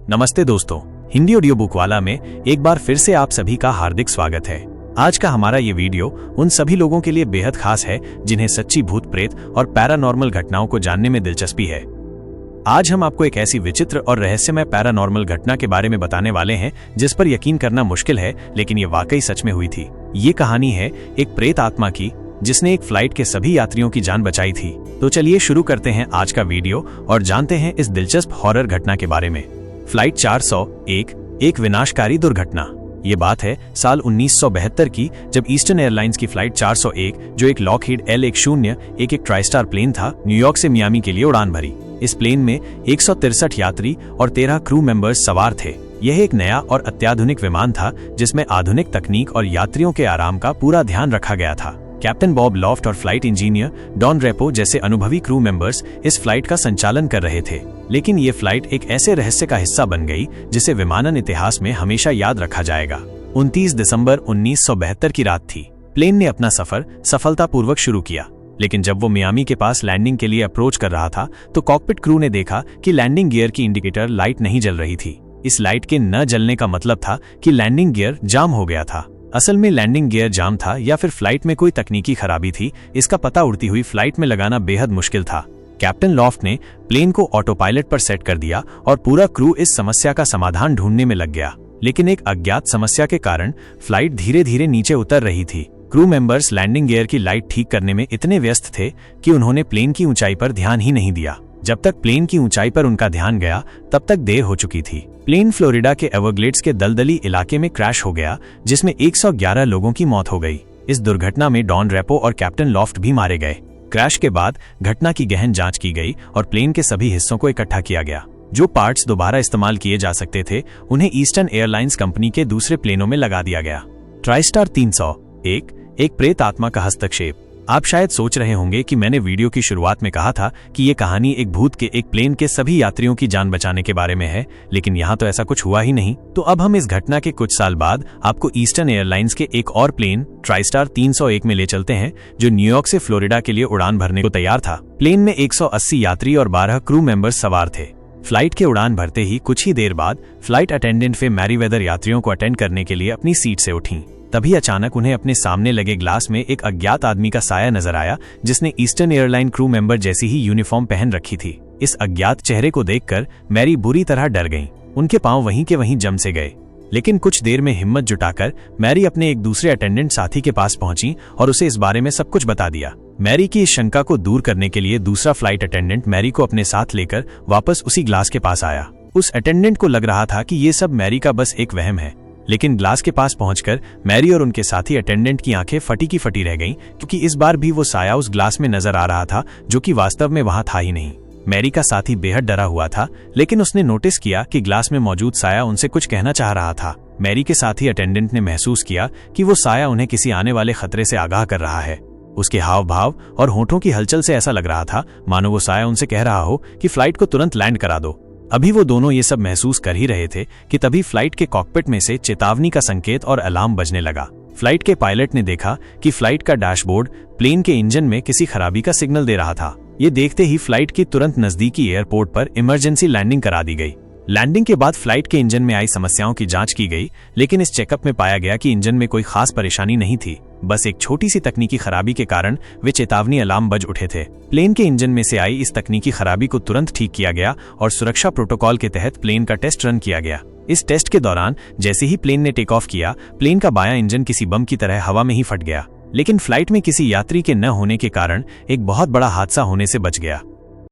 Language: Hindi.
नमस्ते दोस्तों, हिंदी ऑडियो बुक वाला में एक बार फिर से आप सभी का हार्दिक स्वागत है। आज का हमारा ये वीडियो उन सभी लोगों के लिए बेहद खास है जिन्हें सच्ची भूत प्रेत और पैरानॉर्मल घटनाओं को जानने में दिलचस्पी है। आज हम आपको एक ऐसी विचित्र और रहस्यमय पैरानॉर्मल घटना के बारे में बताने वाले हैं जिस पर यकीन करना मुश्किल है, लेकिन ये वाकई सच में हुई थी। ये कहानी है एक प्रेत आत्मा की जिसने एक फ्लाइट के सभी यात्रियों की जान बचाई थी। तो चलिए शुरू करते हैं आज का वीडियो और जानते हैं इस दिलचस्प हॉरर घटना के बारे में। फ्लाइट 401 एक विनाशकारी दुर्घटना। ये बात है साल 1972 की, जब ईस्टर्न एयरलाइंस की फ्लाइट 401, जो एक लॉकहीड L-10 एक ट्राइस्टार प्लेन था, न्यूयॉर्क से मियामी के लिए उड़ान भरी। इस प्लेन में 163 यात्री और 13 क्रू मेंबर्स सवार थे। यह एक नया और अत्याधुनिक विमान था जिसमें आधुनिक तकनीक और यात्रियों के आराम का पूरा ध्यान रखा गया था। कैप्टन बॉब लॉफ्ट और फ्लाइट इंजीनियर डॉन रेपो जैसे अनुभवी क्रू मेंबर्स इस फ्लाइट का संचालन कर रहे थे। लेकिन ये फ्लाइट एक ऐसे रहस्य का हिस्सा बन गई जिसे विमानन इतिहास में हमेशा याद रखा जाएगा। 29 दिसंबर 1972 की रात थी। प्लेन ने अपना सफर सफलतापूर्वक शुरू किया, लेकिन जब वो मियामी के पास लैंडिंग के लिए अप्रोच कर रहा था तो कॉकपिट क्रू ने देखा कि लैंडिंग गियर की इंडिकेटर लाइट नहीं जल रही थी। इस लाइट के न जलने का मतलब था कि लैंडिंग गियर जाम हो गया था। असल में लैंडिंग गियर जाम था या फिर फ्लाइट में कोई तकनीकी खराबी थी, इसका पता उड़ती हुई फ्लाइट में लगाना बेहद मुश्किल था। कैप्टन लॉफ्ट ने प्लेन को ऑटो पायलट पर सेट कर दिया और पूरा क्रू इस समस्या का समाधान ढूंढने में लग गया। लेकिन एक अज्ञात समस्या के कारण फ्लाइट धीरे धीरे नीचे उतर रही थी। क्रू मेंबर्स लैंडिंग गियर की लाइट ठीक करने में इतने व्यस्त थे कि उन्होंने प्लेन की ऊंचाई पर ध्यान ही नहीं दिया। जब तक प्लेन की ऊंचाई पर उनका ध्यान गया तब तक देर हो चुकी थी। प्लेन फ्लोरिडा के एवरग्लेड्स के दलदली इलाके में क्रैश हो गया, जिसमें 111 लोगों की मौत हो गई। इस दुर्घटना में डॉन रेपो और कैप्टन लॉफ्ट भी मारे गए। क्रैश के बाद घटना की गहन जांच की गई और प्लेन के सभी हिस्सों को इकट्ठा किया गया। जो पार्ट्स दोबारा इस्तेमाल किए जा सकते थे उन्हें ईस्टर्न एयरलाइंस कंपनी के दूसरे प्लेनों में लगा दिया गया। ट्राइस्टार 301 एक प्रेत आत्मा का हस्तक्षेप। आप शायद सोच रहे होंगे कि मैंने वीडियो की शुरुआत में कहा था कि ये कहानी एक भूत के एक प्लेन के सभी यात्रियों की जान बचाने के बारे में है, लेकिन यहाँ तो ऐसा कुछ हुआ ही नहीं। तो अब हम इस घटना के कुछ साल बाद आपको ईस्टर्न एयरलाइंस के एक और प्लेन ट्राइस्टार 301 में ले चलते हैं, जो न्यूयॉर्क से फ्लोरिडा के लिए उड़ान भरने को तैयार था। प्लेन में 180 यात्री और 12 क्रू मेंबर्स सवार थे। फ्लाइट के उड़ान भरते ही कुछ ही देर बाद फ्लाइट अटेंडेंट फे मैरीवेदर यात्रियों को अटेंड करने के लिए अपनी सीट से उठी। तभी अचानक उन्हें अपने सामने लगे ग्लास में एक अज्ञात आदमी का साया नजर आया, जिसने ईस्टर्न एयरलाइन क्रू मेंबर जैसी ही यूनिफॉर्म पहन रखी थी। इस अज्ञात चेहरे को देखकर मैरी बुरी तरह डर गईं। उनके पांव वहीं के वहीं जम से गए। लेकिन कुछ देर में हिम्मत जुटाकर मैरी अपने एक दूसरे अटेंडेंट साथी के पास पहुंची और उसे इस बारे में सब कुछ बता दिया। मैरी की इस शंका को दूर करने के लिए दूसरा फ्लाइट अटेंडेंट मैरी को अपने साथ लेकर वापस उसी ग्लास के पास आया। उस अटेंडेंट को लग रहा था कि ये सब मैरी का बस एक वहम है, लेकिन ग्लास के पास पहुंचकर मैरी और उनके साथी अटेंडेंट की आंखें फटी की फटी रह गईं, क्योंकि इस बार भी वो साया उस ग्लास में नजर आ रहा था जो कि वास्तव में वहां था ही नहीं। मैरी का साथी बेहद डरा हुआ था, लेकिन उसने नोटिस किया कि ग्लास में मौजूद साया उनसे कुछ कहना चाह रहा था। मैरी के साथी अटेंडेंट ने महसूस किया कि वो साया उन्हें किसी आने वाले खतरे से आगाह कर रहा है। उसके हाव भाव और होठों की हलचल से ऐसा लग रहा था मानो वो साया उनसे कह रहा हो कि फ्लाइट को तुरंत लैंड करा दो। अभी वो दोनों ये सब महसूस कर ही रहे थे कि तभी फ्लाइट के कॉकपिट में से चेतावनी का संकेत और अलार्म बजने लगा। फ्लाइट के पायलट ने देखा कि फ्लाइट का डैशबोर्ड प्लेन के इंजन में किसी खराबी का सिग्नल दे रहा था। ये देखते ही फ्लाइट की तुरंत नजदीकी एयरपोर्ट पर इमरजेंसी लैंडिंग करा दी गई। लैंडिंग के बाद फ्लाइट के इंजन में आई समस्याओं की जांच की गई, लेकिन इस चेकअप में पाया गया कि इंजन में कोई खास परेशानी नहीं थी। बस एक छोटी सी तकनीकी खराबी के कारण वे चेतावनी अलार्म बज उठे थे। प्लेन के इंजन में से आई इस तकनीकी खराबी को तुरंत ठीक किया गया और सुरक्षा प्रोटोकॉल के तहत प्लेन का टेस्ट रन किया गया। इस टेस्ट के दौरान जैसे ही प्लेन ने टेक ऑफ किया, प्लेन का बायां इंजन किसी बम की तरह हवा में ही फट गया। लेकिन फ्लाइट में किसी यात्री के न होने के कारण एक बहुत बड़ा हादसा होने से बच गया।